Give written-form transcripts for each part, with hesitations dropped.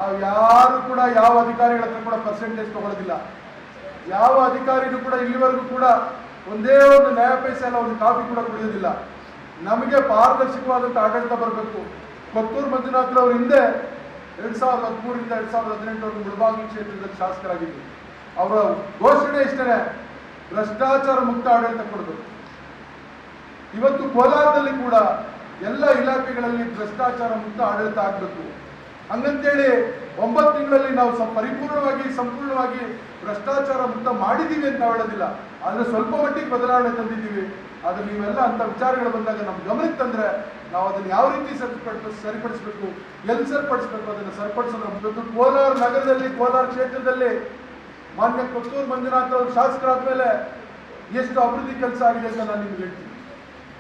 ನಾವು ಯಾರು ಕೂಡ ಯಾವ ಅಧಿಕಾರಿಗಳ ಹತ್ರ ಕೂಡ ಪರ್ಸೆಂಟೇಜ್ ತಗೊಳ್ಳೋದಿಲ್ಲ. ಯಾವ ಅಧಿಕಾರಿನೂ ಕೂಡ ಇಲ್ಲಿವರೆಗೂ ಕೂಡ ಒಂದೇ ಒಂದು ನ್ಯಾಯ ಪೈಸೆ ಅಲ್ಲ ಒಂದು ಕಾಫಿ ಕೂಡ ಕುಡಿಯೋದಿಲ್ಲ. ನಮಗೆ ಪಾರದರ್ಶಕವಾದಂಥ ಆಡಳಿತ ಬರಬೇಕು. ಕೊತ್ತೂರು ಮಂಜುನಾಥ್ ಅವರು ಹಿಂದೆ 2013ರಿಂದ 2018 ಮುಳಬಾಗಿಲು ಕ್ಷೇತ್ರದಲ್ಲಿ ಶಾಸಕರಾಗಿದ್ದರು. ಅವರ ಘೋಷಣೆ ಇಷ್ಟೇ, ಭ್ರಷ್ಟಾಚಾರ ಮುಕ್ತ ಆಡಳಿತ ಕೊಡಬೇಕು. ಇವತ್ತು ಕೋಲಾರದಲ್ಲಿ ಕೂಡ ಎಲ್ಲ ಇಲಾಖೆಗಳಲ್ಲಿ ಭ್ರಷ್ಟಾಚಾರ ಮುಕ್ತ ಆಡಳಿತ ಆಗಬೇಕು. ಹಂಗಂತೇಳಿ 9 ತಿಂಗಳಲ್ಲಿ ನಾವು ಸಂಪೂರ್ಣವಾಗಿ ಭ್ರಷ್ಟಾಚಾರ ಮುಕ್ತ ಮಾಡಿದ್ದೀವಿ ಅಂತ ಹೇಳೋದಿಲ್ಲ, ಆದರೆ ಸ್ವಲ್ಪ ಮಟ್ಟಿಗೆ ಬದಲಾವಣೆ ತಂದಿದ್ದೀವಿ. ಆದರೆ ನೀವೆಲ್ಲ ಅಂತ ವಿಚಾರಗಳು ಬಂದಾಗ ನಮ್ಮ ಗಮನಕ್ಕೆ ತಂದರೆ ನಾವು ಅದನ್ನು ಯಾವ ರೀತಿ ಸರಿಪಡಿಸಬೇಕು, ಎಲ್ಲಿ ಸರಿಪಡಿಸಬೇಕು ಅದನ್ನು ಸರಿಪಡಿಸೋದ್ರ ಇವತ್ತು ಕೋಲಾರ ನಗರದಲ್ಲಿ, ಕೋಲಾರ ಕ್ಷೇತ್ರದಲ್ಲಿ ಮಾನ್ಯ ಕೊತ್ತೂರು ಮಂಜುನಾಥ್ ಅವರು ಶಾಸಕರಾದ ಮೇಲೆ ಎಷ್ಟು ಅಭಿವೃದ್ಧಿ ಕೆಲಸ ಆಗಿದೆ ಅಂತ ನಾನು ನಿಮ್ಗೆ ಹೇಳ್ತೀನಿ.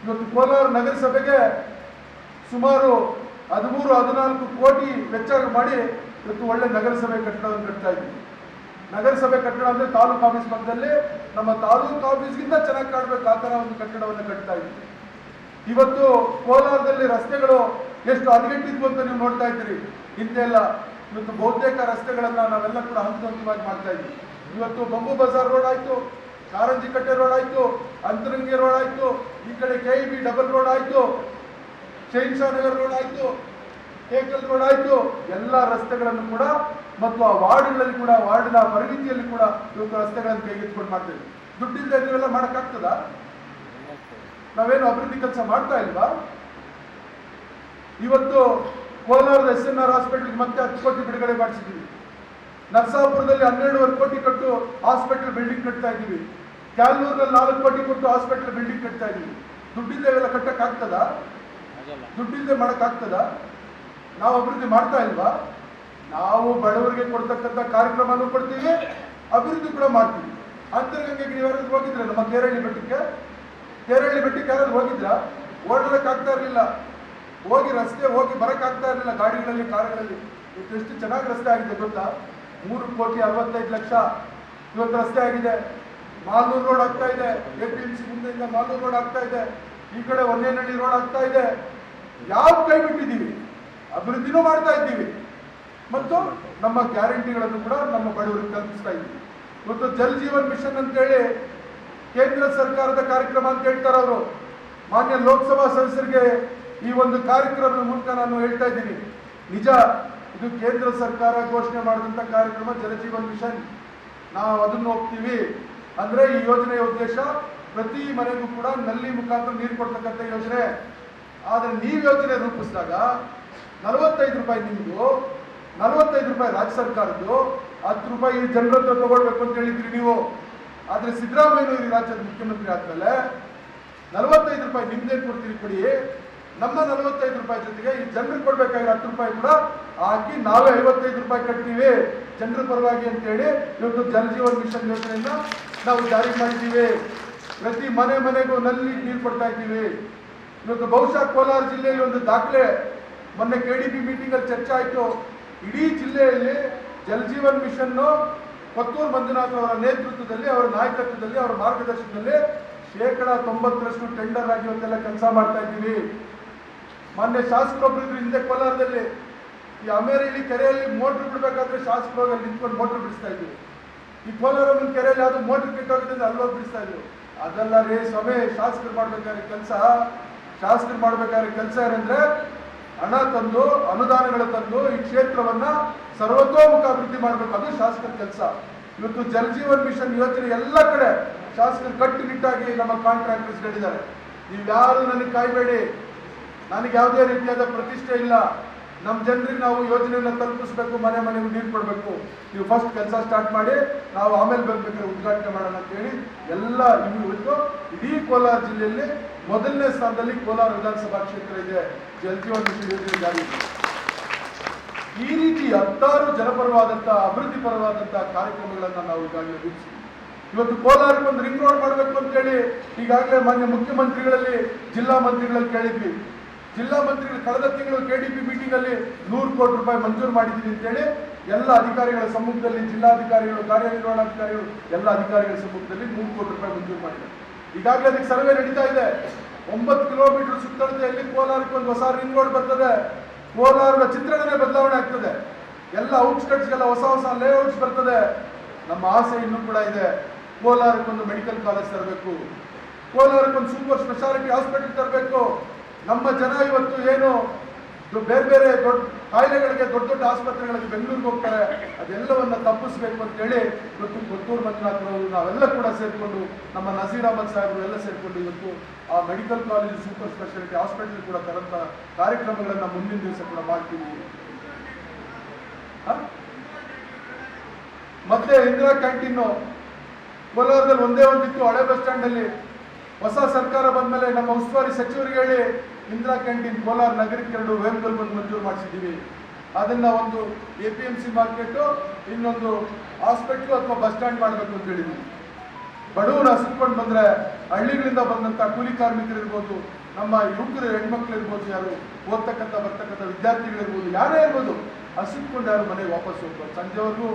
ಇವತ್ತು ಕೋಲಾರ ನಗರಸಭೆಗೆ ಸುಮಾರು 13-14 ಕೋಟಿ ವೆಚ್ಚ ಮಾಡಿ ಇವತ್ತು ಒಳ್ಳೆ ನಗರಸಭೆ ಕಟ್ಟಡವನ್ನು ಕಟ್ತಾ ಇದ್ದೀವಿ. ನಗರಸಭೆ ಕಟ್ಟಡ ಅಂದರೆ ತಾಲೂಕು ಆಫೀಸ್ ಪಕ್ಕದಲ್ಲಿ ನಮ್ಮ ತಾಲೂಕು ಆಫೀಸ್ಗಿಂತ ಚೆನ್ನಾಗಿ ಕಾಣಬೇಕು ಆ ಥರ ಒಂದು ಕಟ್ಟಡವನ್ನು ಕಟ್ತಾ ಇದ್ದೀವಿ. ಇವತ್ತು ಕೋಲಾರದಲ್ಲಿ ರಸ್ತೆಗಳು ಎಷ್ಟು ಹದಗೆಟ್ಟಿದ್ವು ಅಂತ ನೀವು ನೋಡ್ತಾ ಇದ್ದೀರಿ. ಹಿಂದೆಲ್ಲ ಇವತ್ತು ಬಹುತೇಕ ರಸ್ತೆಗಳನ್ನು ನಾವೆಲ್ಲ ಕೂಡ ಹಂತವಾಗಿ ಮಾಡ್ತಾ ಇದ್ದೀವಿ. ಇವತ್ತು ಬಂಬು ಬಜಾರ್ ರೋಡ್ ಆಯಿತು, ಕಾರಂಜಿ ಕಟ್ಟೆ ರೋಡ್ ಆಯಿತು, ಅಂತರಂಗಿ ರೋಡ್ ಆಯಿತು, ಈ ಕಡೆ KEB ಡಬಲ್ ರೋಡ್ ಆಯಿತು, ಶೈನ್ಶಾ ನಗರ್ ರೋಡ್ ಆಯಿತು, ಕೇಕಲ್ ರೋಡ್ ಆಯಿತು. ಎಲ್ಲ ರಸ್ತೆಗಳನ್ನು ಕೂಡ ಮತ್ತು ಆ ವಾರ್ಡ್ಗಳಲ್ಲಿ ಕೂಡ ವಾರ್ಡಿನ ಪರಿಮಿತಿಯಲ್ಲಿ ಕೂಡ ಇವತ್ತು ರಸ್ತೆಗಳನ್ನು ಕೈಗೆತ್ತಿಕೊಂಡು ಮಾಡ್ತೇವೆ. ದುಡ್ಡಿಂದ ಇದೆಲ್ಲ ಮಾಡೋಕ್ಕಾಗ್ತದ? ನಾವೇನು ಅಭಿವೃದ್ಧಿ ಕೆಲಸ ಮಾಡ್ತಾ ಇಲ್ವಾ? ಇವತ್ತು ಕೋಲಾರದ SNR ಹಾಸ್ಪಿಟಲ್ಗೆ ಮತ್ತೆ 10 ಕೋಟಿ ಬಿಡುಗಡೆ ಮಾಡಿಸಿದ್ದೀವಿ. ನರಸಾಪುರದಲ್ಲಿ 12.5 ಕೋಟಿ ಕೊಟ್ಟು ಹಾಸ್ಪಿಟಲ್ ಬಿಲ್ಡಿಂಗ್ ಕಟ್ತಾ ಇದ್ದೀವಿ. ಕ್ಯಾಲ್ನೂರಲ್ಲಿ 4 ಕೋಟಿ ಕೊಟ್ಟು ಹಾಸ್ಪಿಟಲ್ ಬಿಲ್ಡಿಂಗ್ ಕಟ್ತಾ ಇದ್ದೀವಿ. ದುಡ್ಡಿಂದ ಇವೆಲ್ಲ ಕಟ್ಟಕ್ಕಾಗ್ತದ? ದುಡ್ಡಿಂದ ಮಾಡೋಕ್ಕಾಗ್ತದ? ನಾವು ಅಭಿವೃದ್ಧಿ ಮಾಡ್ತಾ ಇಲ್ವಾ? ನಾವು ಬಡವರಿಗೆ ಕೊಡ್ತಕ್ಕಂಥ ಕಾರ್ಯಕ್ರಮನೂ ಕೊಡ್ತೀವಿ, ಅಭಿವೃದ್ಧಿ ಕೂಡ ಮಾಡ್ತೀವಿ. ಅಂತರ್ಗಂಗೆಗೆ ನೀವ್ಯಾರು ಹೋಗಿದ್ರೆ ನಮ್ಮ ಕೇರಳಿ ಬೆಟ್ಟಕ್ಕೆ ಯಾರಾದ್ರು ಹೋಗಿದ್ರ? ಓಡಾಡಕ್ಕಾಗ್ತಾ ಇರಲಿಲ್ಲ, ಹೋಗಿ ಬರೋಕ್ಕಾಗ್ತಾ ಇರಲಿಲ್ಲ ಗಾಡಿಗಳಲ್ಲಿ, ಕಾರುಗಳಲ್ಲಿ. ಇವತ್ತು ಎಷ್ಟು ಚೆನ್ನಾಗಿ ರಸ್ತೆ ಆಗಿದೆ ಗೊತ್ತಾ? 3,65,00,000 ಇವತ್ತು ರಸ್ತೆ ಆಗಿದೆ. ಮಾಲೂರು ರೋಡ್ ಆಗ್ತಾ ಇದೆ, APMC ಮುಂದೆಯಿಂದ ಮಾಲೂರು ರೋಡ್ ಆಗ್ತಾ ಇದೆ, ಈ ಕಡೆ ಹೊನ್ನೇನಹಳ್ಳಿ ರೋಡ್ ಆಗ್ತಾ ಇದೆ. ಯಾವ ಕೈ ಬಿಟ್ಟಿದ್ದೀವಿ? ಅಭಿವೃದ್ಧಿನೂ ಮಾಡ್ತಾ ಇದ್ದೀವಿ ಮತ್ತು ನಮ್ಮ ಗ್ಯಾರಂಟಿಗಳನ್ನು ಕೂಡ ನಮ್ಮ ಬಡವರಿಗೆ ಕಲ್ಪಿಸ್ತಾ ಇದ್ದೀವಿ. ಇವತ್ತು ಜಲ್ ಜೀವನ್ ಮಿಷನ್ ಅಂತೇಳಿ ಕೇಂದ್ರ ಸರ್ಕಾರದ ಕಾರ್ಯಕ್ರಮ ಅಂತ ಹೇಳ್ತಾರೆ ಅವರು. ಮಾನ್ಯ ಲೋಕಸಭಾ ಸದಸ್ಯರಿಗೆ ಈ ಒಂದು ಕಾರ್ಯಕ್ರಮದ ಮೂಲಕ ನಾನು ಹೇಳ್ತಾ ಇದ್ದೀನಿ, ನಿಜ ಇದು ಕೇಂದ್ರ ಸರ್ಕಾರ ಘೋಷಣೆ ಮಾಡಿದಂಥ ಕಾರ್ಯಕ್ರಮ ಜಲ ಜೀವನ್ ಮಿಷನ್. ನಾವು ಅದನ್ನು ಹೋಗ್ತೀವಿ. ಅಂದರೆ ಈ ಯೋಜನೆಯ ಉದ್ದೇಶ ಪ್ರತಿ ಮನೆಗೂ ಕೂಡ ನಲ್ಲಿ ಮುಖಾಂತರ ನೀರು ಕೊಡ್ತಕ್ಕಂಥ ಯೋಜನೆ. ಆದರೆ ನೀವು ಯೋಜನೆ ರೂಪಿಸಿದಾಗ 45 ರೂಪಾಯಿ ನಿಮ್ಮದು, 45 ರೂಪಾಯಿ ರಾಜ್ಯ ಸರ್ಕಾರದ್ದು, 10 ರೂಪಾಯಿ ಜನರ ಹತ್ರ ತಗೊಳ್ಬೇಕು ಅಂತ ಹೇಳಿದ್ರಿ ನೀವು. ಆದರೆ ಸಿದ್ದರಾಮಯ್ಯ ಈ ರಾಜ್ಯದ ಮುಖ್ಯಮಂತ್ರಿ ಆದ್ಮೇಲೆ 45 ರೂಪಾಯಿ ನಿಮ್ದೇನು ಕೊಡ್ತೀರಿ ಕೊಡಿ, ನಮ್ಮ 45 ರೂಪಾಯಿ ಜೊತೆಗೆ ಈ ಜನರಿಗೆ ಕೊಡ್ಬೇಕಾಗಿರೋ 10 ರೂಪಾಯಿ ಕೂಡ ಹಾಕಿ ನಾವೇ 55 ರೂಪಾಯಿ ಕಟ್ತೀವಿ ಜನರ ಪರವಾಗಿ ಅಂತೇಳಿ ಇವತ್ತು ಜಲ್ ಜೀವನ್ ಮಿಷನ್ ಯೋಜನೆಯನ್ನ ನಾವು ಜಾರಿ ಮಾಡಿದ್ದೀವಿ. ಪ್ರತಿ ಮನೆಗೂ ನಲ್ಲಿ ನೀರು ಕೊಡ್ತಾ ಇದ್ದೀವಿ. ಇವತ್ತು ಬಹುಶಃ ಕೋಲಾರ ಜಿಲ್ಲೆಯಲ್ಲಿ ಒಂದು ದಾಖಲೆ, ಮೊನ್ನೆ KDP ಮೀಟಿಂಗಲ್ಲಿ ಚರ್ಚೆ ಆಯಿತು. ಇಡೀ ಜಿಲ್ಲೆಯಲ್ಲಿ ಜಲ್ ಜೀವನ್ ಮಿಷನ್ನು ಕೊತ್ತೂರು ಮಂಜುನಾಥ್ ಅವರ ನೇತೃತ್ವದಲ್ಲಿ, ಅವರ ನಾಯಕತ್ವದಲ್ಲಿ, ಅವರ ಮಾರ್ಗದರ್ಶನದಲ್ಲಿ 90% ಟೆಂಡರ್ ಆಗಿ ಇವತ್ತೆಲ್ಲ ಕೆಲಸ ಮಾಡ್ತಾ ಇದ್ದೀವಿ. ಮೊನ್ನೆ ಶಾಸಕರೊಬ್ಬರು ಹಿಂದೆ ಕೋಲಾರದಲ್ಲಿ ಈ ಅಮೇರಿಲಿ ಕೆರೆಯಲ್ಲಿ ಮೋಟ್ರ್ ಬಿಡಬೇಕಾದ್ರೆ ಶಾಸಕರು ಅಲ್ಲಿ ನಿಂತ್ಕೊಂಡು ಮೋಟ್ರ್ ಬಿಡಿಸ್ತಾ ಇದ್ವಿ. ಈ ಕೋಲಾರ ಕೆರೆಯಲ್ಲಿ ಯಾವುದು ಮೋಟ್ರ್ ಕೆಟ್ಟೋಗಿದ್ರೆ ಅಲ್ಲೋಗಿ ಬಿಡಿಸ್ತಾ ಇದ್ವಿ. ಅದೆಲ್ಲ ರೇ ಸಭೆ ಶಾಸಕರು ಮಾಡಬೇಕಾದ್ರೆ ಕೆಲಸ ಏನಂದ್ರೆ ಹಣ ತಂದು, ಅನುದಾನಗಳು ತಂದು ಈ ಕ್ಷೇತ್ರವನ್ನ ಸರ್ವತೋಮುಖ ಅಭಿವೃದ್ಧಿ ಮಾಡಬೇಕು. ಅದು ಶಾಸಕರ ಕೆಲಸ. ಇವತ್ತು ಜಲ್ ಜೀವನ್ ಮಿಷನ್ ಯೋಜನೆ ಎಲ್ಲ ಕಡೆ ಶಾಸಕರು ಕಟ್ಟುನಿಟ್ಟಾಗಿ ನಮ್ಮ ಕಾಂಟ್ರಾಕ್ಟರ್ಸ್ ಹೇಳಿದ್ದಾರೆ, ನೀವು ಯಾರು ನನಗೆ ಕಾಯಬೇಡಿ, ನನಗೆ ಯಾವುದೇ ರೀತಿಯಾದ ಪ್ರತಿಷ್ಠೆ ಇಲ್ಲ, ನಮ್ಮ ಜನರಿಗೆ ನಾವು ಯೋಜನೆಯನ್ನು ತಲುಪಿಸ್ಬೇಕು, ಮನೆಗೂ ನೀರು ಕೊಡಬೇಕು, ನೀವು ಫಸ್ಟ್ ಕೆಲಸ ಸ್ಟಾರ್ಟ್ ಮಾಡಿ, ನಾವು ಆಮೇಲೆ ಬೇಕಾದ್ರೆ ಉದ್ಘಾಟನೆ ಮಾಡೋಣ ಅಂತೇಳಿ ಎಲ್ಲ ಇವತ್ತು ಇಡೀ ಕೋಲಾರ ಜಿಲ್ಲೆಯಲ್ಲಿ ಮೊದಲನೇ ಸ್ಥಾನದಲ್ಲಿ ಕೋಲಾರ ವಿಧಾನಸಭಾ ಕ್ಷೇತ್ರ ಇದೆ ಜಲ್ ಜೀವನ್ ಮಿಷನ್ ಯೋಜನೆ ಜಾರಿ. ಈ ರೀತಿ 10 ಜನಪರವಾದಂಥ ಅಭಿವೃದ್ಧಿ ಪರವಾದಂಥ ಕಾರ್ಯಕ್ರಮಗಳನ್ನು ನಾವು ಈಗಾಗಲೇ ರೂಪಿಸಿದ್ವಿ. ಇವತ್ತು ಕೋಲಾರಕ್ಕೆ ಒಂದು ರಿಂಗ್ ರೋಡ್ ಮಾಡಬೇಕು ಅಂತೇಳಿ ಈಗಾಗಲೇ ಮಾನ್ಯ ಮುಖ್ಯಮಂತ್ರಿಗಳಲ್ಲಿ, ಜಿಲ್ಲಾ ಮಂತ್ರಿಗಳಲ್ಲಿ ಕೇಳಿದ್ವಿ. ಜಿಲ್ಲಾ ಮಂತ್ರಿಗಳು ಕಳೆದ ತಿಂಗಳು KDP ಮೀಟಿಂಗಲ್ಲಿ 100 ಕೋಟಿ ರೂಪಾಯಿ ಮಂಜೂರು ಮಾಡಿದ್ದೀನಿ ಅಂತೇಳಿ ಎಲ್ಲ ಅಧಿಕಾರಿಗಳ ಸಮ್ಮುಖದಲ್ಲಿ, ಜಿಲ್ಲಾಧಿಕಾರಿಗಳು, ಕಾರ್ಯನಿರ್ವಹಣಾಧಿಕಾರಿಗಳು ಎಲ್ಲ ಅಧಿಕಾರಿಗಳ ಸಮ್ಮುಖದಲ್ಲಿ 100 ಕೋಟಿ ರೂಪಾಯಿ ಮಂಜೂರು ಮಾಡಿದ್ದಾರೆ. ಈಗಾಗಲೇ ಅದಕ್ಕೆ ಸರ್ವೆ ನಡೀತಾ ಇದೆ. 9 ಕಿಲೋಮೀಟರ್ ಸುತ್ತಳತೆಯಲ್ಲಿ ಕೋಲಾರಕ್ಕೆ ಒಂದು ಹೊಸ ರಿಂಗ್ ರೋಡ್ ಬರ್ತದೆ. ಕೋಲಾರದ ಚಿತ್ರಣನೇ ಬದಲಾವಣೆ ಆಗ್ತದೆ. ಎಲ್ಲ ಔಟ್ಸ್ಕಟ್ಸ್ಗೆಲ್ಲ ಹೊಸ ಹೊಸ ಲೇಔಟ್ಸ್ ಬರ್ತದೆ. ನಮ್ಮ ಆಸೆ ಇನ್ನೂ ಕೂಡ ಇದೆ, ಕೋಲಾರಕ್ಕೊಂದು ಮೆಡಿಕಲ್ ಕಾಲೇಜ್ ತರಬೇಕು, ಕೋಲಾರಕ್ಕೊಂದು ಸೂಪರ್ ಸ್ಪೆಷಾಲಿಟಿ ಹಾಸ್ಪಿಟಲ್ ತರಬೇಕು. ನಮ್ಮ ಜನ ಇವತ್ತು ಏನು ಬೇರೆ ಬೇರೆ ದೊಡ್ಡ ಕಾಯಿಲೆಗಳಿಗೆ ದೊಡ್ಡ ದೊಡ್ಡ ಆಸ್ಪತ್ರೆಗಳಿಗೆ ಬೆಂಗಳೂರಿಗೆ ಹೋಗ್ತಾರೆ, ಅದೆಲ್ಲವನ್ನ ತಪ್ಪಿಸ್ಬೇಕು ಅಂತೇಳಿ ಇವತ್ತು ಕೊತ್ತೂರು ಮಂಜುನಾಥ್ರವರು ನಾವೆಲ್ಲ ಕೂಡ ಸೇರಿಕೊಂಡು, ನಮ್ಮ ನಜೀರ್ ಅಹಮದ್ ಸಾಹೇಬರು ಎಲ್ಲ ಸೇರಿಕೊಂಡು ಇವತ್ತು ಆ medical college super speciality hospital ಕೂಡ ತರಂತ ಕಾರ್ಯಕ್ರಮಗಳನ್ನ ಮುಂದಿನ ದಿವಸ ಕೂಡ ಮಾಡ್ತೀವಿ. ಮತ್ತೆ ಇಂದಿರಾ ಕ್ಯಾಂಟೀನ್ ಕೋಲಾರದಲ್ಲಿ ಒಂದೇ ಒಂದಿತ್ತು, ಹಳೆ ಬಸ್ ಸ್ಟ್ಯಾಂಡ್ ಅಲ್ಲಿ. ಹೊಸ ಸರ್ಕಾರ ಬಂದ್ಮೇಲೆ ನಮ್ಮ ಉಸ್ತುವಾರಿ ಸಚಿವರಿಗೆ ಹೇಳಿ ಇಂದಿರಾ ಕ್ಯಾಂಟೀನ್ ಕೋಲಾರ ನಗರಕ್ಕೆ 2 ವೇಮ್ಗಲ್ ಬಂದು ಮಂಜೂರು ಮಾಡಿಸಿದ್ದೀವಿ. ಅದನ್ನ ಒಂದು APMC ಮಾರ್ಕೆಟು, ಇನ್ನೊಂದು ಹಾಸ್ಪಿಟ್ಲು ಅಥವಾ ಬಸ್ ಸ್ಟ್ಯಾಂಡ್ ಮಾಡಬೇಕು ಅಂತ ಹೇಳಿದ್ವಿ. ಬಡವರು ಹಸಿದ್ಕೊಂಡು ಬಂದ್ರೆ ಹಳ್ಳಿಗಳಿಂದ ಬಂದಂತ ಕೂಲಿ ಕಾರ್ಮಿಕರು ಇರ್ಬೋದು, ನಮ್ಮ ಯುವಕರು ಹೆಣ್ಮಕ್ಳು ಇರ್ಬೋದು, ಯಾರು ಓದ್ತಕ್ಕಂಥ ಬರ್ತಕ್ಕಂಥ ವಿದ್ಯಾರ್ಥಿಗಳಿರ್ಬೋದು, ಯಾರೇ ಇರ್ಬೋದು, ಹಸಿದ್ಕೊಂಡು ಯಾರು ಮನೆಗೆ ವಾಪಸ್ ಹೋಗ್ಬೋದು. ಸಂಜೆವರೆಗೂ